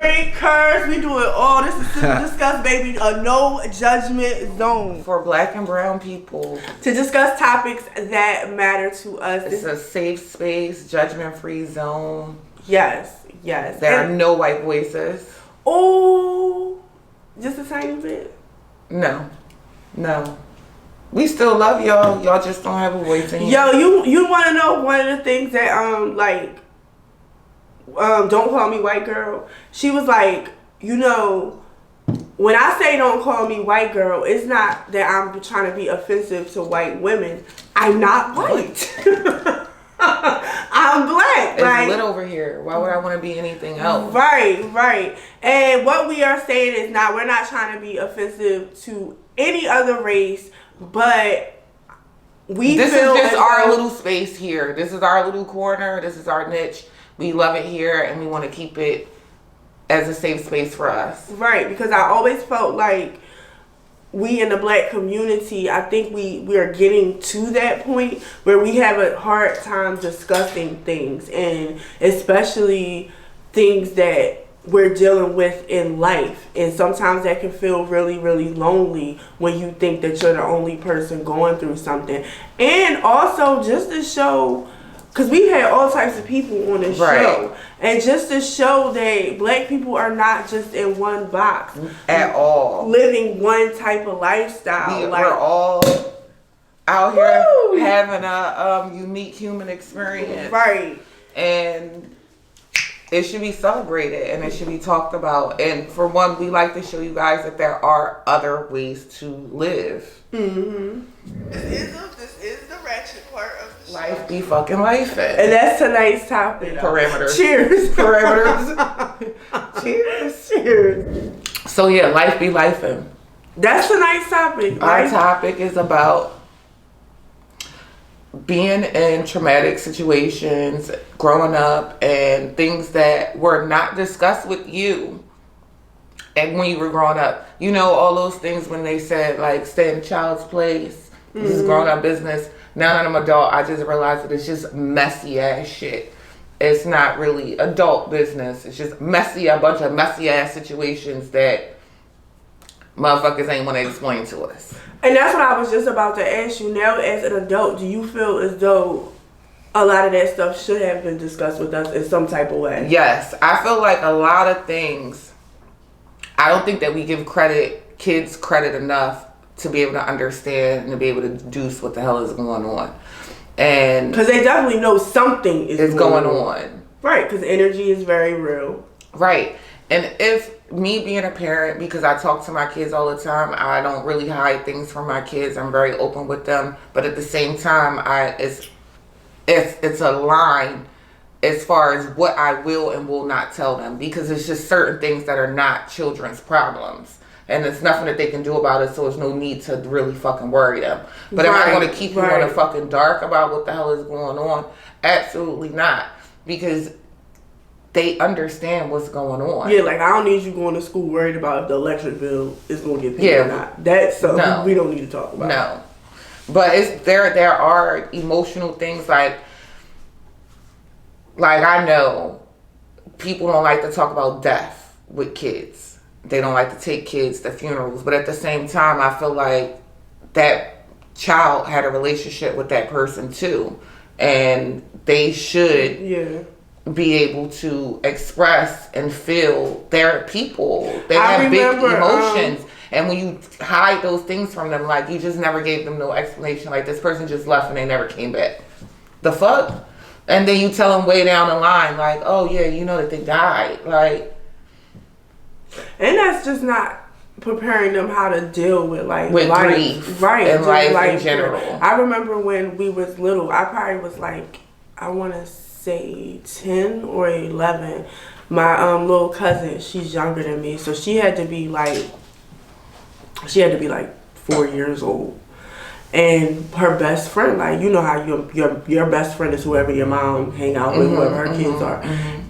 Curse, we do it all. This is Super Discuss, baby. A no judgment zone for Black and brown people to discuss topics that matter to us. It's a safe space, judgment-free zone. Yes. There are no white voices. Oh, just a tiny bit. No. We still love y'all. Y'all just don't have a voice in here. Yo, you want to know one of the things that don't call me white girl. She was like, when I say don't call me white girl, it's not that I'm trying to be offensive to white women. I'm not white. I'm black. It's lit over here. Why would I want to be anything else? Right. And what we are saying is we're not trying to be offensive to any other race, but this is just our little space here. This is our little corner. This is our niche. We love it here, and we want to keep it as a safe space for us. Right, because I always felt like we in the Black community, I think we are getting to that point where we have a hard time discussing things, and especially things that we're dealing with in life. And sometimes that can feel really, really lonely when you think that you're the only person going through something. And also just to show... Because we had all types of people on the show. And just to show that Black people are not just in one box. At all. Living one type of lifestyle. We're all out here having a unique human experience. Right. And it should be celebrated and it should be talked about. And for one, we like to show you guys that there are other ways to live. Mm-hmm. This is the ratchet part of the show. Life be fucking lifing. And that's tonight's topic. Parameters. Cheers. Parameters. Cheers. So yeah, life be lifing. That's tonight's topic. Our topic is about being in traumatic situations, growing up, and things that were not discussed with you. And when you were growing up, all those things when they said like stay in a child's place, this is grown up business. Now that I'm an adult, I just realized that it's just messy ass shit. It's not really adult business. It's just a bunch of messy ass situations that motherfuckers ain't want to explain to us. And that's what I was just about to ask you. Now as an adult, do you feel as though a lot of that stuff should have been discussed with us in some type of way? Yes. I feel like a lot of things, I don't think that we give kids credit enough to be able to understand and to be able to deduce what the hell is going on. And because they definitely know something is going on. Right, because energy is very real. Right. And if me being a parent, because I talk to my kids all the time, I don't really hide things from my kids. I'm very open with them. But at the same time, it's a line as far as what I will and will not tell them, because it's just certain things that are not children's problems. And there's nothing that they can do about it, so there's no need to really fucking worry them. But am I going to keep you in the fucking dark about what the hell is going on? Absolutely not. Because they understand what's going on. Yeah, like I don't need you going to school worried about if the electric bill is going to get paid or not. That's something we don't need to talk about. No. But there are emotional things like I know people don't like to talk about death with kids. They don't like to take kids to funerals. But at the same time, I feel like that child had a relationship with that person too. And they should be able to express and feel their people. They have big emotions. And when you hide those things from them, like you just never gave them no explanation. Like this person just left and they never came back. The fuck? And then you tell them way down the line, like, oh yeah, you know that they died. Like, and that's just not preparing them how to deal with life, right? And life in general. I remember when we was little, I probably was like, I want to say 10 or 11. My little cousin, she's younger than me, so she had to be like 4 years old. And her best friend, like, you know how your best friend is whoever your mom hang out with, whoever her kids are.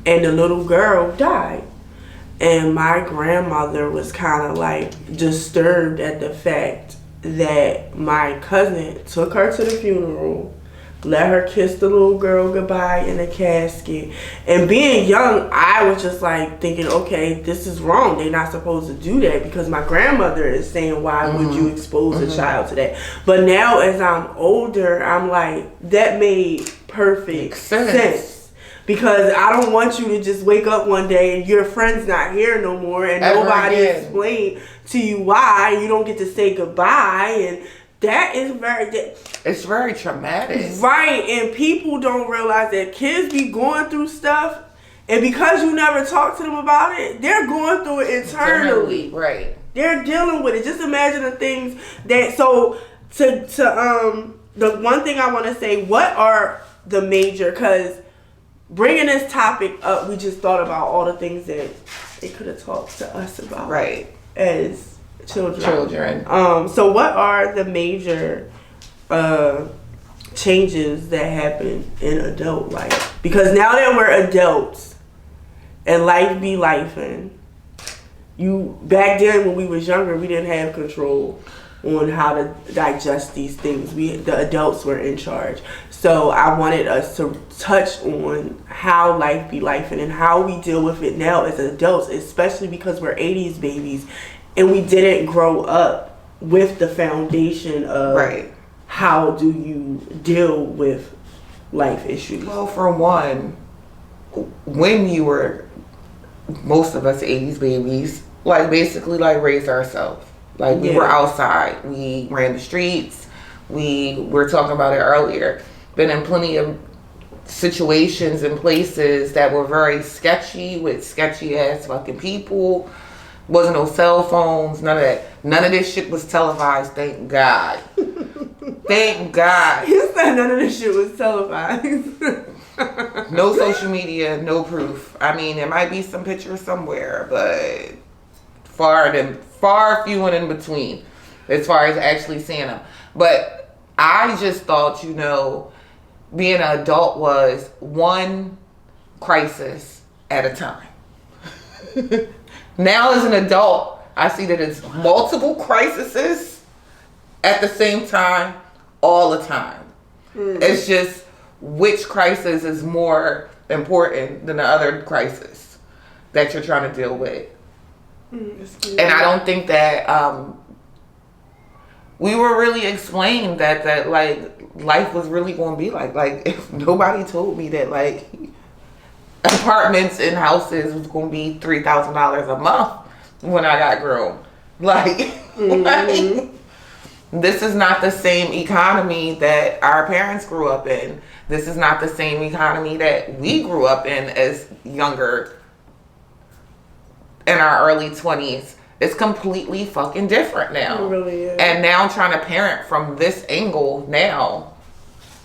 And the little girl died. And my grandmother was kind of like disturbed at the fact that my cousin took her to the funeral, let her kiss the little girl goodbye in a casket. And being young, I was just like thinking, okay, this is wrong. They're not supposed to do that because my grandmother is saying, why would you expose a child to that? But now as I'm older, I'm like, that made perfect sense. Because I don't want you to just wake up one day and your friend's not here no more and nobody explained to you why. You don't get to say goodbye, and that is it's very traumatic. Right, and people don't realize that kids be going through stuff, and because you never talk to them about it, they're going through it internally. Right. They're dealing with it. Just imagine the things that, so the one thing I want to say, what are the major, because bringing this topic up, we just thought about all the things that they could have talked to us about. Right. As children. So what are the major changes that happen in adult life? Because now that we're adults and life be lifing, back then when we was younger, we didn't have control on how to digest these things. The adults were in charge. So I wanted us to touch on how life be lifing and how we deal with it now as adults, especially because we're 80s babies and we didn't grow up with the foundation of how do you deal with life issues. Well, for one, when you were, most of us 80s babies, like basically like raised ourselves. Like we were outside, we ran the streets, we were talking about it earlier. Been in plenty of situations and places that were very sketchy with sketchy ass fucking people. Wasn't no cell phones, none of that. None of this shit was televised, thank God. Thank God. You said none of this shit was televised. No social media, no proof. I mean, there might be some pictures somewhere, but far few and in between as far as actually seeing them. But I just thought, being an adult was one crisis at a time. Now as an adult, I see that it's multiple crises at the same time, all the time. It's just which crisis is more important than the other crisis that you're trying to deal with. And I don't think that we were really explained that like life was really going to be like if nobody told me that like apartments and houses was going to be $3,000 a month when I got grown. Like, this is not the same economy that our parents grew up in. This is not the same economy that we grew up in as younger, in our early 20s. It's completely fucking different now. It really is. And now trying to parent from this angle now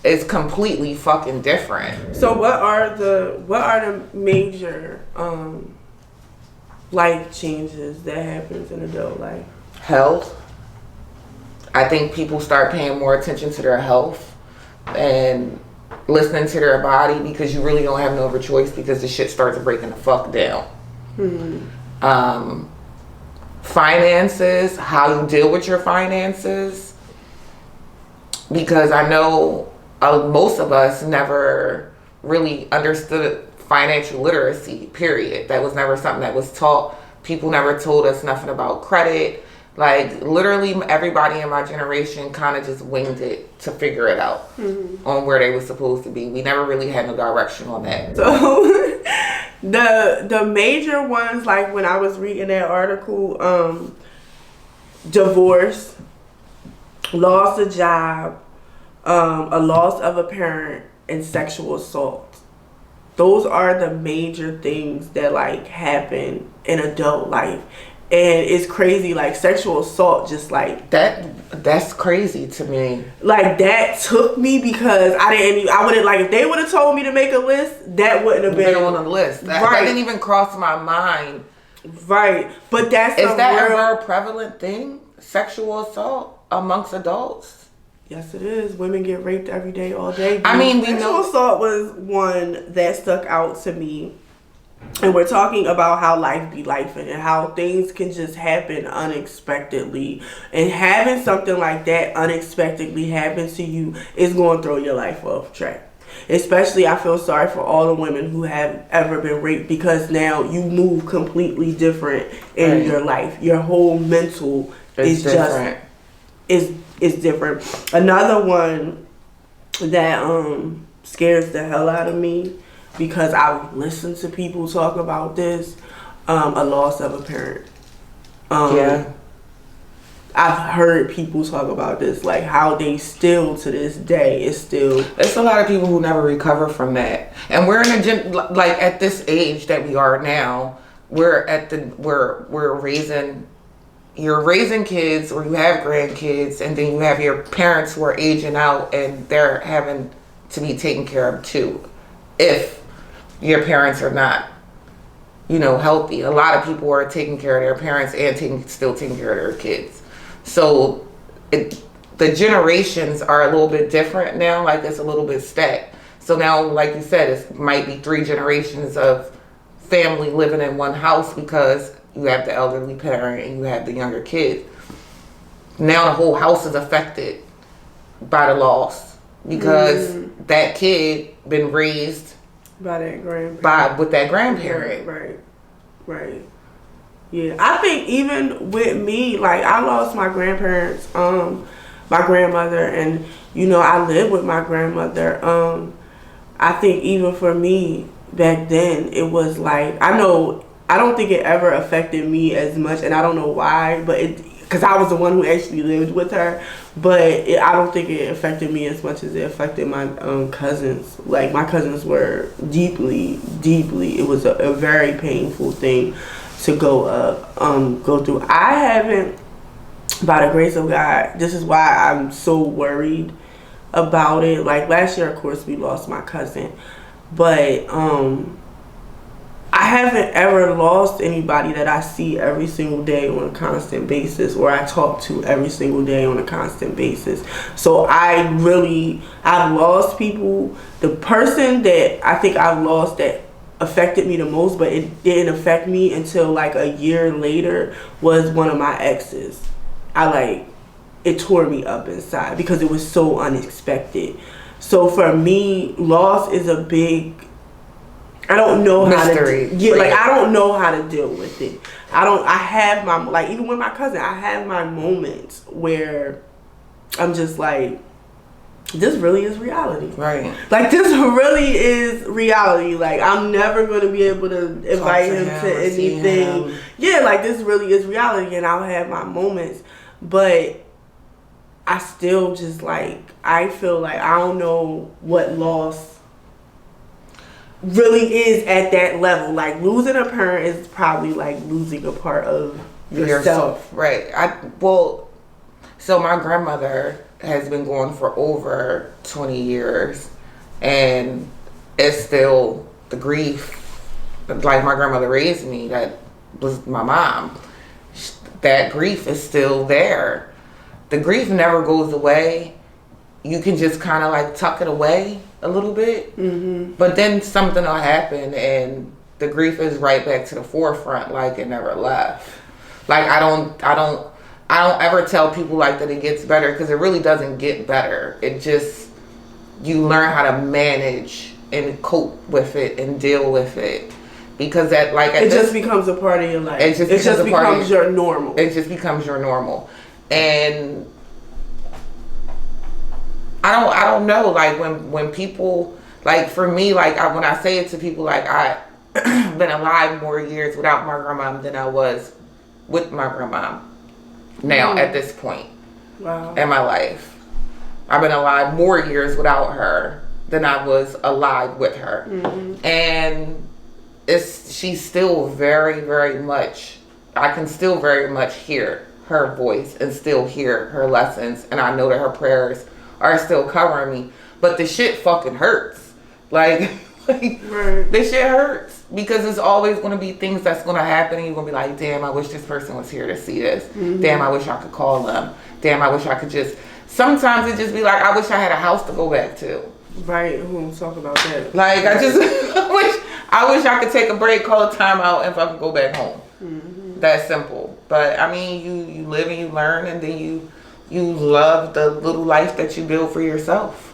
is completely fucking different. So what are the major life changes that happens in adult life? Health. I think people start paying more attention to their health and listening to their body, because you really don't have no other choice, because the shit starts breaking the fuck down. Finances, how you deal with your finances, because I know most of us never really understood financial literacy, period. That was never something that was taught. People never told us nothing about credit. Like, literally everybody in my generation kind of just winged it to figure it out on where they were supposed to be. We never really had no direction on that. So the major ones, like when I was reading that article, divorce, loss of job, a loss of a parent, and sexual assault. Those are the major things that like happen in adult life. And it's crazy, like sexual assault, just like that's crazy to me. Like, that took me, because I wouldn't, like, if they would have told me to make a list, that wouldn't have been on the list. That didn't even cross my mind. Right. But that's is that ever a prevalent thing? Sexual assault amongst adults? Yes, it is. Women get raped every day, all day. I mean, sexual assault was one that stuck out to me. And we're talking about how life be life and how things can just happen unexpectedly. And having something like that unexpectedly happen to you is going to throw your life off track. Especially, I feel sorry for all the women who have ever been raped, because now you move completely different in your life. Your whole mental is different. Is different. Another one that scares the hell out of me, because I listen to people talk about this, a loss of a parent. I've heard people talk about this, like how they still to this day is still. There's a lot of people who never recover from that, and we're in like at this age that we are now. We're raising. You're raising kids, or you have grandkids, and then you have your parents who are aging out, and they're having to be taken care of too, if your parents are not, healthy. A lot of people are taking care of their parents and still taking care of their kids. So the generations are a little bit different now. Like, it's a little bit stacked. So now, like you said, it might be 3 generations of family living in one house, because you have the elderly parent and you have the younger kid. Now the whole house is affected by the loss, because that kid been raised by that grandparent. With that grandparent. Right. Yeah. I think even with me, like, I lost my grandparents, my grandmother, and I lived with my grandmother. I think even for me back then, it was like, I don't think it ever affected me as much, and I don't know why, but because I was the one who actually lived with her, but I don't think it affected me as much as it affected my cousins. Like, my cousins were deeply, it was a very painful thing to go through. I haven't, by the grace of God, this is why I'm so worried about it. Like, last year, of course, we lost my cousin, but I haven't ever lost anybody that I see every single day on a constant basis, or I talk to every single day on a constant basis. So I've lost people. The person that I think I've lost that affected me the most, but it didn't affect me until like a year later, was one of my exes. It tore me up inside because it was so unexpected. So for me, loss is a big, I don't know mystery. I don't know how to deal with it. I have my, even with my cousin, I have my moments where I'm just like, this really is reality. Right. Like, this really is reality. Like, I'm never going to be able to invite him to anything. Yeah, like, this really is reality, and I'll have my moments. But I still just, I feel like I don't know what loss really is at that level. Like, losing a parent is probably like losing a part of yourself. Right. So my grandmother has been gone for over 20 years, and it's still the grief. Like, my grandmother raised me, that was my mom. That grief is still there. The grief never goes away. You can just kind of tuck it away a little bit, but then something will happen and the grief is right back to the forefront, like it never left. Like, I don't ever tell people that it gets better, because it really doesn't get better. It just, you learn how to manage and cope with it and deal with it, because it just becomes a part of your life. It just becomes your normal. It just becomes your normal. And I don't know, when people, for me, when I say it to people, I've been alive more years without my grandma than I was with my grandma now at this point in my life. I've been alive more years without her than I was alive with her. And she's still very, very much, I can still very much hear her voice and still hear her lessons, and I know that her prayers are still covering me. But the shit fucking hurts. Right. This shit hurts, because it's always going to be things that's going to happen, and you're going to be like, damn, I wish this person was here to see this. Damn, I wish I could call them. Damn, I wish I could just, sometimes it just be like, I wish I had a house to go back to. Right, who talk about that? I I wish I could take a break, call a timeout, and fucking go back home. That simple. But I mean, you live and you learn, and then you love the little life that you build for yourself.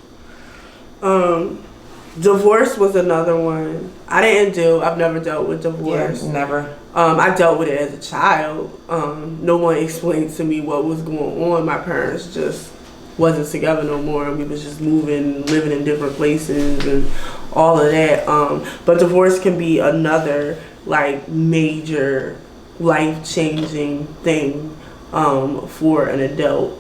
Divorce was another one. I've never dealt with divorce. Yeah, never. I dealt with it as a child. No one explained to me what was going on. My parents just wasn't together no more, and we was just moving, living in different places and all of that. But divorce can be another like major life-changing thing for an adult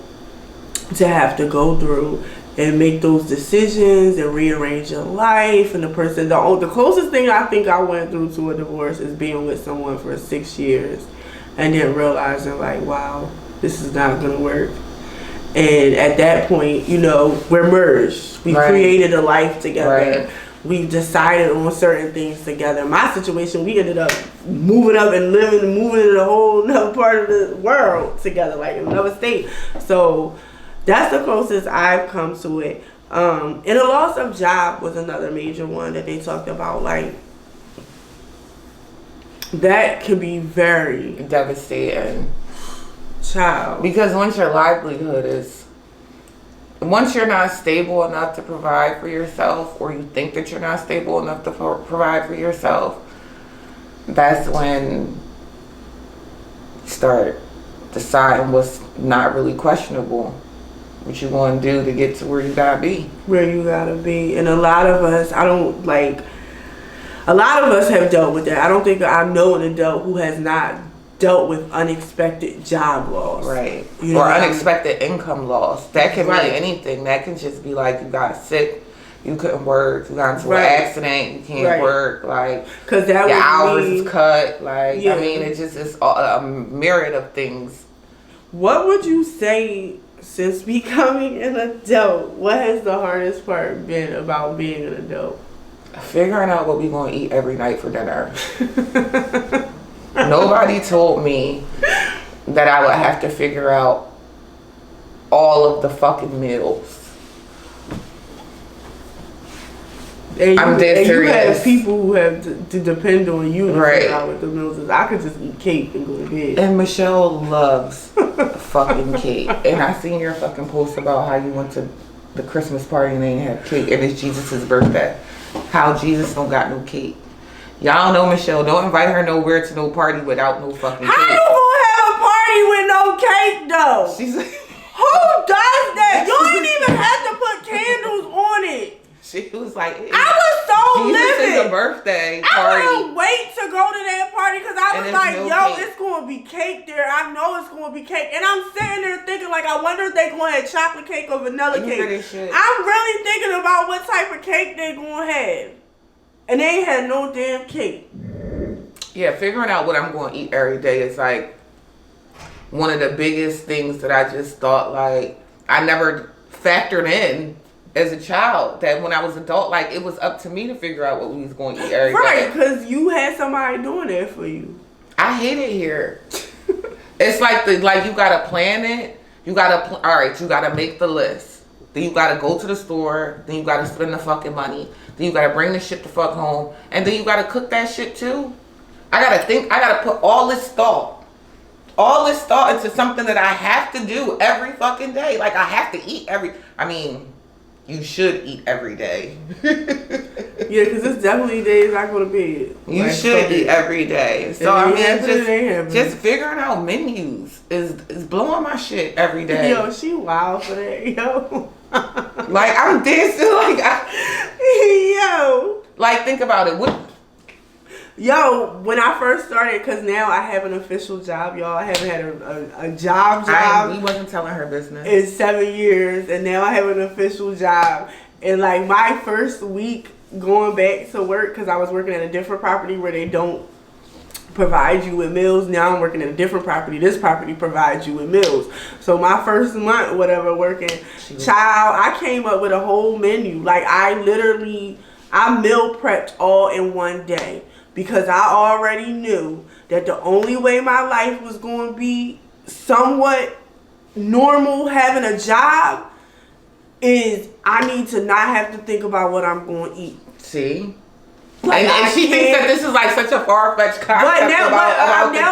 to have to go through and make those decisions and rearrange your life. And the closest thing I think I went through to a divorce is being with someone for 6 years and then realizing like, wow, this is not gonna work. And at that point, we're merged. We created a life together. Right. We decided on certain things together. My situation, we ended up moving up and moving in a whole another part of the world together, like in another state. So that's the closest I've come to it. And the loss of job was another major one that they talked about. Like, that can be very devastating. Child. Because once you're not stable enough to provide for yourself, or you think that you're not stable enough to provide for yourself, that's when you start deciding what's not really questionable. What you going to do to get to where you gotta be. And a lot of us, have dealt with that. I don't think I know an adult who has not dealt with unexpected job loss. Right. Or unexpected income loss. That can mean anything. That can just be like you got sick, you couldn't work, you got into an accident, you can't work, like, because your hours is cut. Like, I mean, it just is a myriad of things. What would you say, since becoming an adult, what has the hardest part been about being an adult? Figuring out what we're going to eat every night for dinner. Nobody told me that I would have to figure out all of the fucking meals. I'm dead serious. You have people who have to depend on you to figure out what the meals is. I could just eat cake and go to bed. And Michelle loves fucking cake. And I seen your fucking post about how you went to the Christmas party and they didn't have cake, and it's Jesus' birthday. How Jesus don't got no cake. Y'all know Michelle. Don't invite her nowhere to no party without no fucking cake. How you gonna have a party with no cake though? She's like, who does that? You ain't even have to put candles on it. She was like, I was so livid. Jesus is a birthday party. I couldn't wait to go to that party because I was like, it's going to be cake there. I know it's going to be cake. And I'm sitting there thinking, like, I wonder if they going to have chocolate cake or vanilla cake. I'm really thinking about what type of cake they going to have. And they ain't had no damn cake. Yeah, figuring out what I'm going to eat every day is, like, one of the biggest things that I just thought, like, I never factored in as a child, that when I was adult, like, it was up to me to figure out what we was going to eat every day. Right, because you had somebody doing that for you. I hate it here. It's like you gotta plan it. You gotta make the list. Then you gotta go to the store. Then you gotta spend the fucking money. Then you gotta bring the shit the fuck home. And then you gotta cook that shit too. I gotta put all this thought into something that I have to do every fucking day. Like, I have to eat you should eat every day. Yeah, because it's definitely days I go to bed. You should eat every day. So just figuring out menus is blowing my shit every day. Yo, she wild for that, yo. Like, I'm dancing yo. Like, think about it. Yo, when I first started, because now I have an official job, y'all. I haven't had a job. We wasn't telling her business. In 7 years, and now I have an official job. And like my first week going back to work, because I was working at a different property where they don't provide you with meals. Now I'm working at a different property. This property provides you with meals. So my first month, whatever, working, child, I came up with a whole menu. Like, I meal prepped all in one day. Because I already knew that the only way my life was going to be somewhat normal, having a job, is I need to not have to think about what I'm going to eat. See? Like, and she thinks that this is like such a far-fetched concept. But now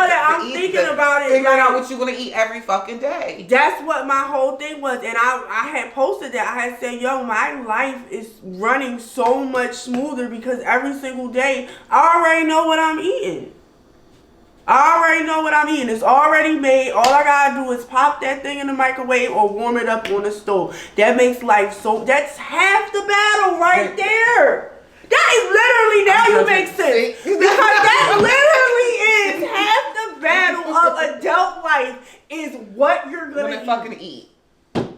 that I'm thinking about it, figuring out what you're gonna eat every fucking day. That's what my whole thing was, and I had posted that. I had said, "Yo, my life is running so much smoother because every single day I already know what I'm eating. I already know what I'm eating. It's already made. All I gotta do is pop that thing in the microwave or warm it up on the stove. That makes life so. That's half the battle right there." That is literally, now you make sense. Because that literally is half the battle of adult life is what you're gonna fucking eat.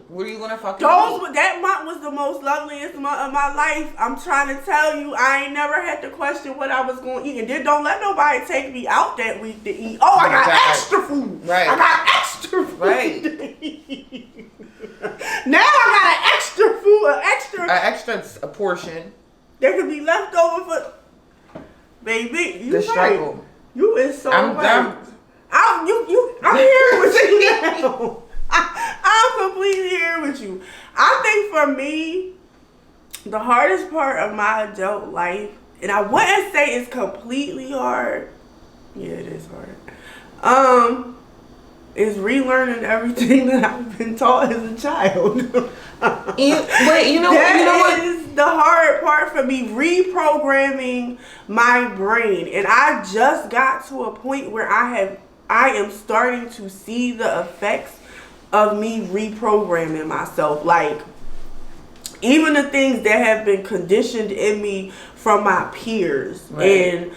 What are you gonna fucking eat? That month was the most loveliest month of my life. I'm trying to tell you, I ain't never had to question what I was gonna eat. And then don't let nobody take me out that week to eat. Oh, I got extra food. Right. I got extra food. Right. To eat. Now I got an extra portion. There could be left over for baby. You the right. struggle. You is so right. I'm here with you now. I'm completely here with you. I think for me, the hardest part of my adult life, and I wouldn't say it's completely hard. Yeah, it is hard. Is relearning everything that I've been taught as a child. You know what? Is the hard part for me, reprogramming my brain. And I just got to a point where I am starting to see the effects of me reprogramming myself. Like, even the things that have been conditioned in me from my peers. Right. And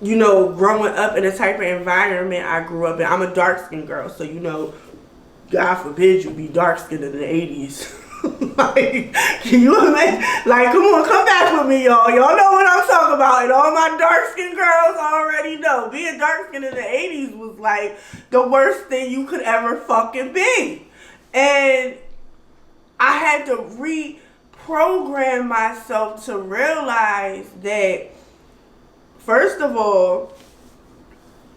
you know, growing up in the type of environment I grew up in. I'm a dark-skinned girl, so you know, God forbid you be dark-skinned in the 80s. Like, can you imagine? Like, come on, come back with me, y'all. Y'all know what I'm talking about. And all my dark-skinned girls already know. Being dark-skinned in the 80s was like the worst thing you could ever fucking be. And I had to reprogram myself to realize that, first of all,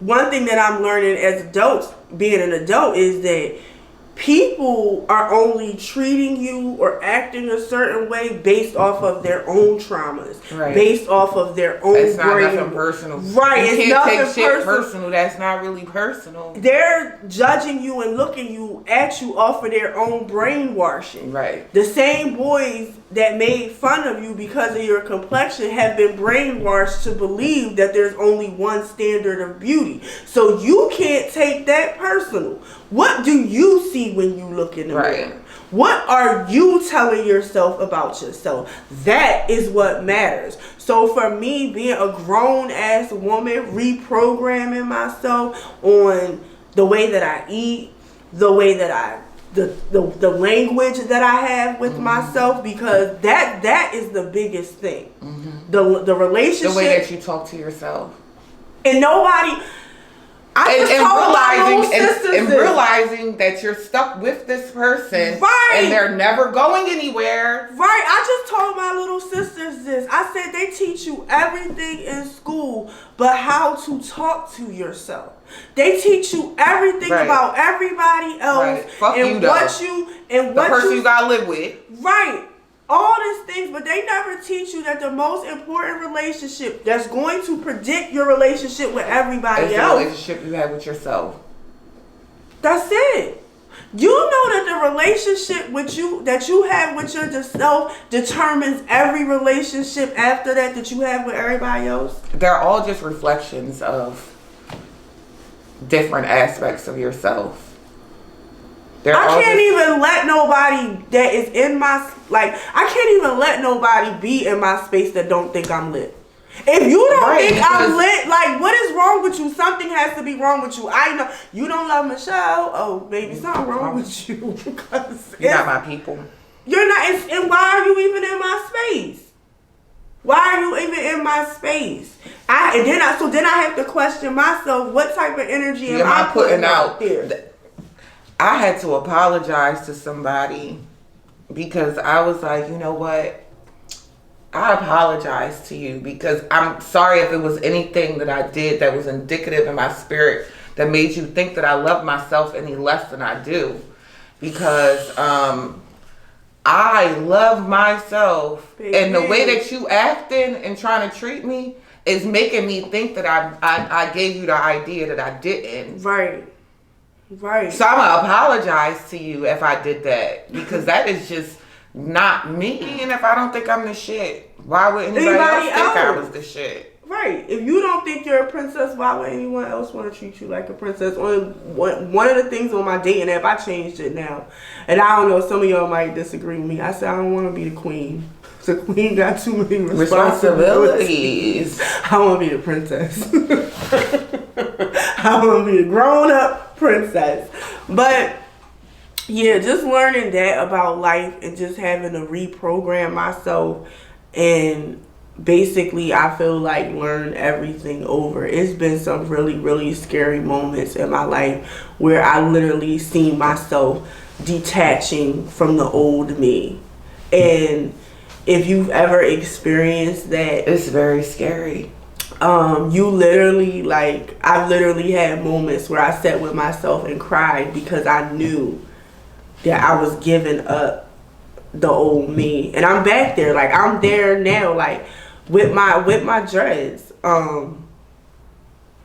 one thing that I'm learning as adults, being an adult, is that people are only treating you or acting a certain way based off of their own traumas, right. Based off of their own It's not nothing personal. Right, you can't take shit personal. That's not really personal. They're judging you and looking at you off of their own brainwashing. Right. The same boys that made fun of you because of your complexion have been brainwashed to believe that there's only one standard of beauty. So you can't take that personal. What do you see when you look in the mirror? What are you telling yourself about yourself? That is what matters. So for me, being a grown-ass woman, reprogramming myself on the way that I eat, the way that the language that I have with myself, because that is the biggest thing. Mm-hmm. The relationship, the way that you talk to yourself, and nobody. Realizing that you're stuck with this person, right, and they're never going anywhere. Right. I just told my little sisters this. I said they teach you everything in school, but how to talk to yourself. They teach you everything about everybody else, and the person you gotta live with. Right. All these things, but they never teach you that the most important relationship that's going to predict your relationship with everybody else, the relationship you have with yourself. That's it. You know that the relationship that you have with yourself determines every relationship after that you have with everybody else. They're all just reflections of different aspects of yourself. I can't even let nobody that is in my, I can't even let nobody be in my space that don't think I'm lit. If you don't think I'm lit, what is wrong with you? Something has to be wrong with you. I know you don't love Michelle. Oh, baby, something wrong with you. Because you're not my people. You're not, and why are you even in my space? Why are you even in my space? So then I have to question myself, what type of energy am I putting out there? I had to apologize to somebody because I was like, you know what? I apologize to you because I'm sorry if it was anything that I did that was indicative in my spirit that made you think that I love myself any less than I do. Because I love myself, Baby. and the way that you acting and trying to treat me is making me think that I gave you the idea that I didn't. Right. So I'm gonna apologize to you if I did that, because that is just not me. And if I don't think I'm the shit, why would anybody else think I was the shit? Right. If you don't think you're a princess, why would anyone else want to treat you like a princess? One of the things on my dating app, I changed it now. And I don't know, some of y'all might disagree with me. I said I don't want to be the queen. The queen got too many responsibilities. I want to be the princess. I want to be the grown-up princess. But yeah, just learning that about life and just having to reprogram myself, and basically I feel like learn everything over. It's been some really, really scary moments in my life where I literally seen myself detaching from the old me. And if you've ever experienced that, it's very scary. You literally, like, I've literally had moments where I sat with myself and cried because I knew that I was giving up the old me. And I'm back there, like, I'm there now, like, with my dreads.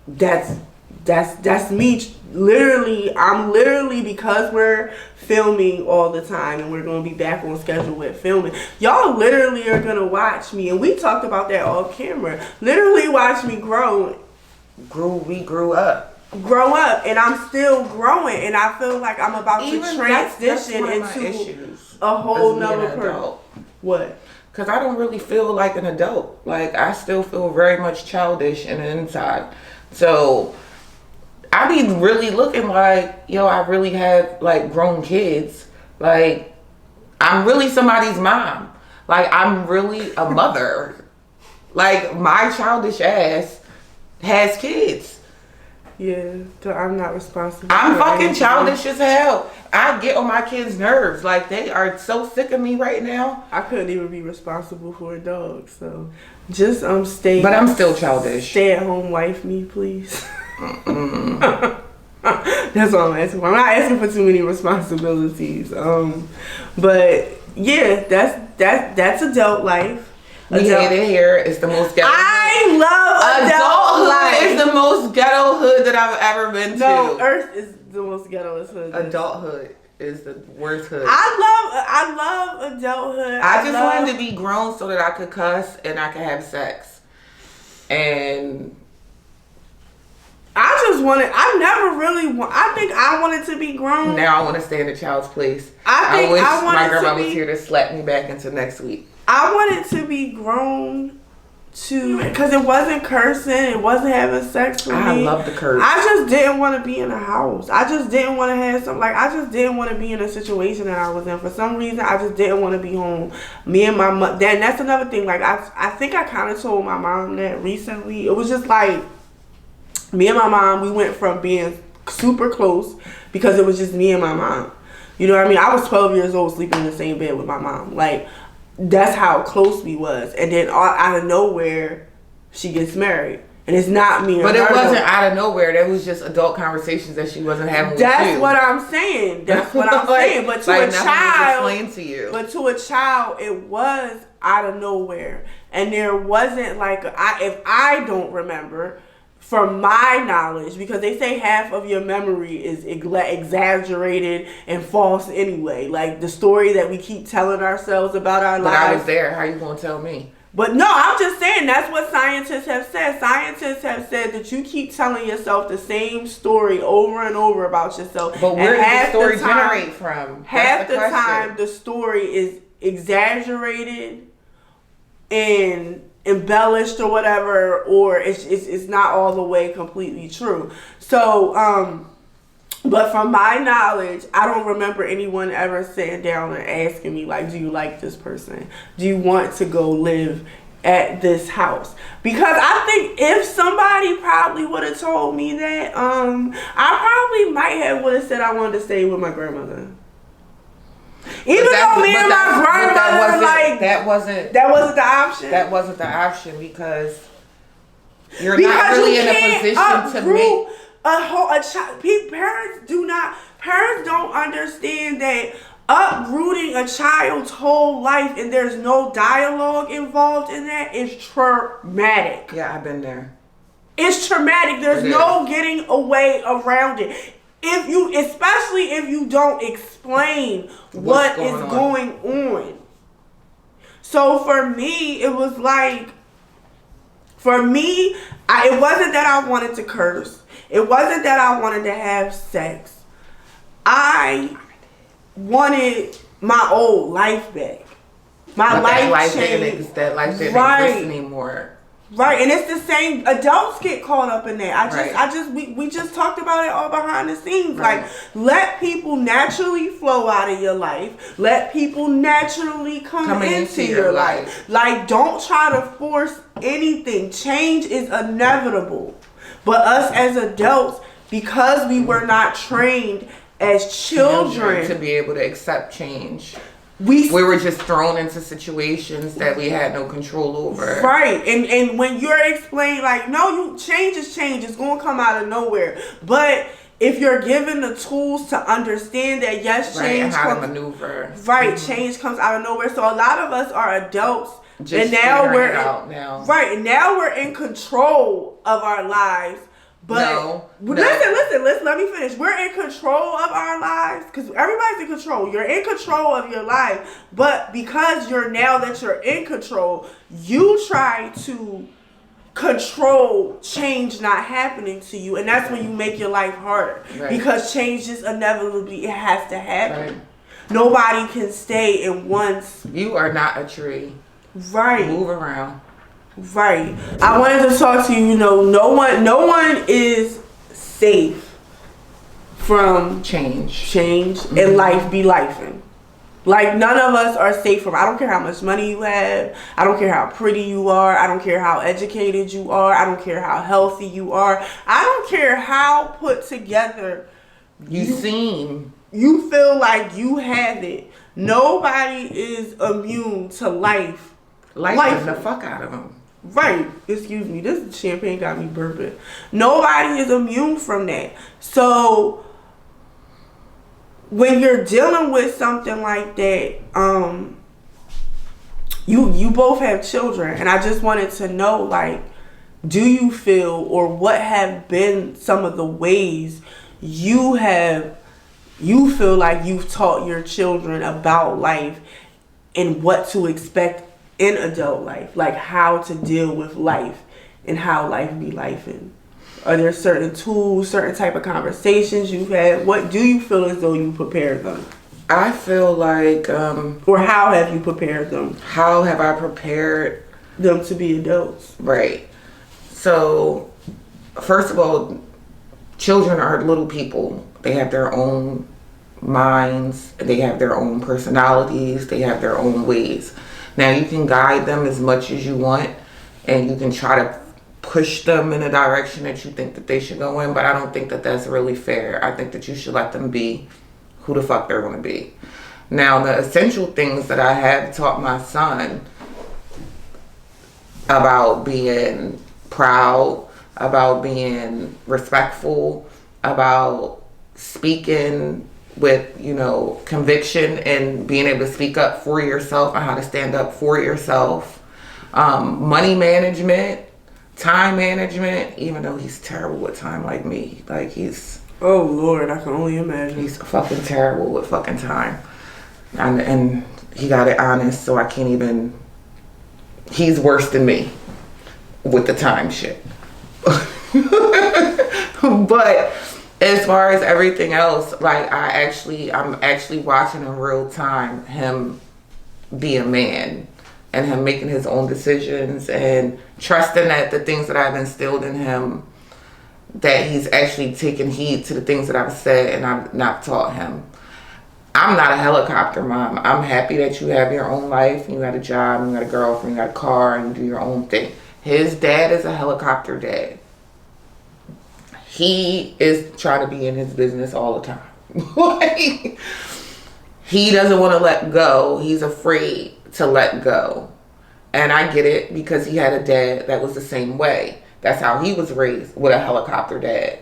That's me. Literally, I'm literally, because we're filming all the time and we're going to be back on schedule with filming, y'all literally are going to watch me, and we talked about that off camera, literally watch me We grew up, and I'm still growing, and I feel like I'm about to transition into a whole nother person. What? Because I don't really feel like an adult. Like, I still feel very much childish in the inside. So I be really looking like, yo, I really have, like, grown kids. Like, I'm really somebody's mom. Like, I'm really a mother. Like, my childish ass has kids. Yeah, so I'm not responsible. I'm fucking childish as hell. I get on my kids' nerves. Like, they are so sick of me right now. I couldn't even be responsible for a dog, so just stay. But I'm still childish. Stay at home wife me, please. That's all I'm asking for. I'm not asking for too many responsibilities. But yeah, that's adult life. We hate it here. It's the most ghetto. I love adult life. Is the most ghetto hood that I've ever been to. No, Earth is the most ghetto hood. Adulthood is the worst hood. I love adulthood. I just wanted to be grown so that I could cuss and I could have sex. And I think I wanted to be grown. Now I want to stay in the child's place. I wish my grandma was here to slap me back into next week. I wanted to be grown because it wasn't cursing, it wasn't having sex with me. I love the curse. I just didn't want to be in a house. I just didn't want to have something. Like, I just didn't want to be in a situation that I was in. For some reason, I just didn't want to be home. Me and my mom. That's another thing. Like, I think I kind of told my mom that recently. It was just like, me and my mom, we went from being super close because it was just me and my mom. You know what I mean? I was 12 years old sleeping in the same bed with my mom. Like, that's how close we was. And then out of nowhere, she gets married. And it's not me or But her. it wasn't out of nowhere. That was just adult conversations that she wasn't having with you. That's what I'm saying. That's what I'm saying. But to a child, to a child, it was out of nowhere. And there wasn't like, if I don't remember, from my knowledge, because they say half of your memory is exaggerated and false anyway. Like, the story that we keep telling ourselves about our lives. But I was there. How you gonna tell me? But no, I'm just saying that's what scientists have said. Scientists have said that you keep telling yourself the same story over and over about yourself. But where did the story generate from? Half the time, the story is exaggerated and embellished or whatever, or it's not all the way completely true. So but from my knowledge, I don't remember anyone ever sitting down and asking me, like, do you like this person? Do you want to go live at this house? Because I think if somebody probably would have told me that, I probably would have said I wanted to stay with my grandmother. Even though me and my grandmother, that wasn't the option. That wasn't the option because you're not really in a position to make a child. Parents don't understand that Uprooting a child's whole life and there's no dialogue involved in that is traumatic. Yeah, I've been there. It's traumatic. There's no getting away around it. Especially if you don't explain what is going on. So for me, it was like, it wasn't that I wanted to curse. It wasn't that I wanted to have sex. I wanted my old life back. My life changed. That life didn't exist anymore. Right, and it's the same. Adults get caught up in that. We just talked about it all behind the scenes. Right. Like, let people naturally flow out of your life. Let people naturally come into your life. Like, don't try to force anything. Change is inevitable. But us as adults, because we were not trained as children to be able to accept change. We were just thrown into situations that we had no control over. Right. And when you're explaining, like, no, change is change. It's going to come out of nowhere. But if you're given the tools to understand that, yes, change comes, to maneuver. Right. Change comes out of nowhere. So a lot of us are adults. Just and now we're now. Right. And now we're in control of our lives. But listen, let me finish. We're in control of our lives because everybody's in control. You're in control of your life. But because now that you're in control, you try to control change not happening to you. And that's when you make your life harder. Right. Because change just inevitably, it has to happen. Right. Nobody can stay in one. You are not a tree. Right. Move around. Right. I wanted to talk to you. No one is safe from change, and life be lifing. Like, none of us are safe from. I don't care how much money you have. I don't care how pretty you are. I don't care how educated you are. I don't care how healthy you are. I don't care how put together you seem. You feel like you have it. Nobody is immune to life. Life the fuck out of them. Right. Excuse me. This champagne got me burping. Nobody is immune from that. So when you're dealing with something like that, you both have children, and I just wanted to know, like, do you feel, or what have been some of the ways you feel like you've taught your children about life and what to expect in adult life, like how to deal with life and how life be lifing? Are there certain tools, certain type of conversations you've had? What do you feel as though you prepared them? I feel like, or how have you prepared them? How have I prepared them to be adults? Right. So, first of all, children are little people. They have their own minds. They have their own personalities. They have their own ways. Now, you can guide them as much as you want, and you can try to push them in a direction that you think that they should go in, but I don't think that that's really fair. I think that you should let them be who the fuck they're going to be. Now, the essential things that I have taught my son about being proud, about being respectful, about speaking with, conviction and being able to speak up for yourself and how to stand up for yourself. Money management, time management, even though he's terrible with time like me. Like, he's... Oh, Lord, I can only imagine. He's fucking terrible with fucking time. And he got it honest, so I can't even... He's worse than me with the time shit. But as far as everything else, like, I'm actually watching in real time him be a man and him making his own decisions and trusting that the things that I've instilled in him, that he's actually taken heed to the things that I've said and I've not taught him. I'm not a helicopter mom. I'm happy that you have your own life and you got a job and you got a girlfriend, you got a car, and you do your own thing. His dad is a helicopter dad. He is trying to be in his business all the time. Like, he doesn't want to let go. He's afraid to let go. And I get it, because he had a dad that was the same way. That's how he was raised, with a helicopter dad.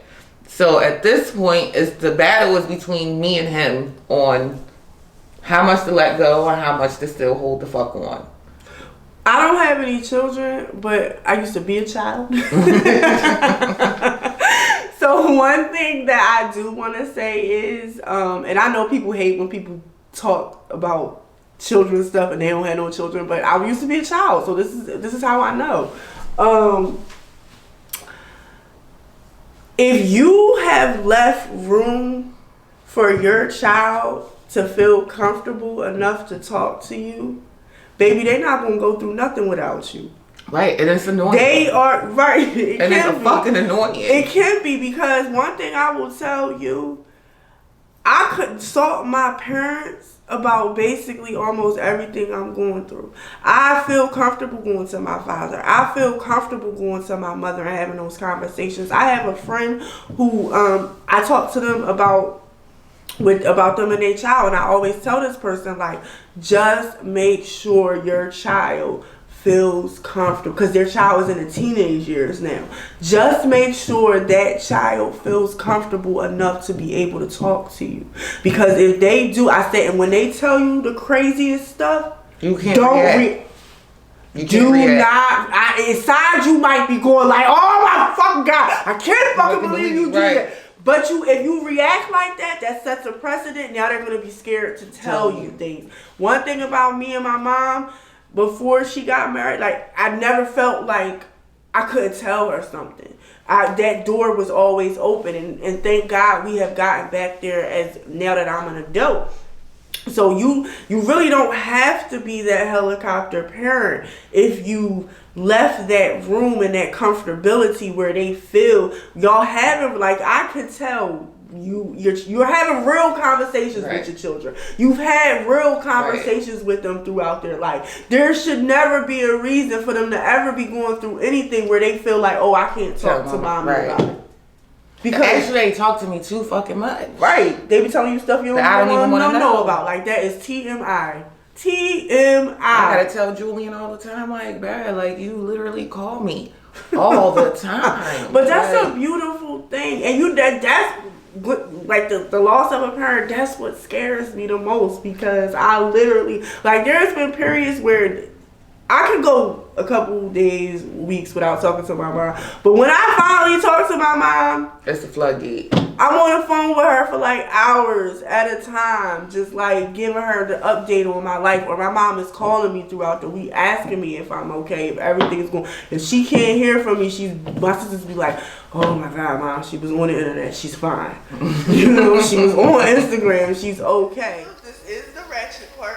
So at this point, the battle is between me and him on How much to let go and how much to still hold the fuck on? I don't have any children, but I used to be a child. So one thing that I do want to say is, and I know people hate when people talk about children stuff and they don't have no children, but I used to be a child, so this is how I know. If you have left room for your child to feel comfortable enough to talk to you, baby, they're not gonna go through nothing without you. Right, and it's annoying. They are right. And it's fucking annoying. It can be, because one thing I will tell you, I consult my parents about basically almost everything I'm going through. I feel comfortable going to my father. I feel comfortable going to my mother and having those conversations. I have a friend who I talk to them about them and their child, and I always tell this person, like, just make sure your child feels comfortable, because their child is in the teenage years now. Just make sure that child feels comfortable enough to be able to talk to you, because if they do, I said, and when they tell you the craziest stuff, you can't inside you might be going like, oh my fucking God, I can't fucking believe you do that. But if you react like that, that sets a precedent. Now they're going to be scared to tell you things. One thing about me and my mom, before she got married, like, I never felt like I couldn't tell her something. That door was always open, and thank God we have gotten back there as now that I'm an adult. So you really don't have to be that helicopter parent if you left that room and that comfortability where they feel y'all having, like, I could tell you're having real conversations with your children. You've had real conversations with them throughout their life. There should never be a reason for them to ever be going through anything where they feel like, oh, I can't talk to mom about it. Because actually, they talk to me too fucking much. Right. They be telling you stuff you don't even want to know about. Like, that is TMI. TMI. I gotta tell Julian all the time, like, man, like, you literally call me all the time. But that's a beautiful thing. And that's like the loss of a parent, that's what scares me the most, because I literally, like, there's been periods where I could go a couple days, weeks without talking to my mom. But when I finally talk to my mom, it's the floodgate. I'm on the phone with her for like hours at a time, just like giving her the update on my life. Or my mom is calling me throughout the week, asking me if I'm okay, if everything's going. If she can't hear from me, my sisters be like, oh my God, Mom, she was on the internet, she's fine. You know, she was on Instagram, she's okay. This is the ratchet part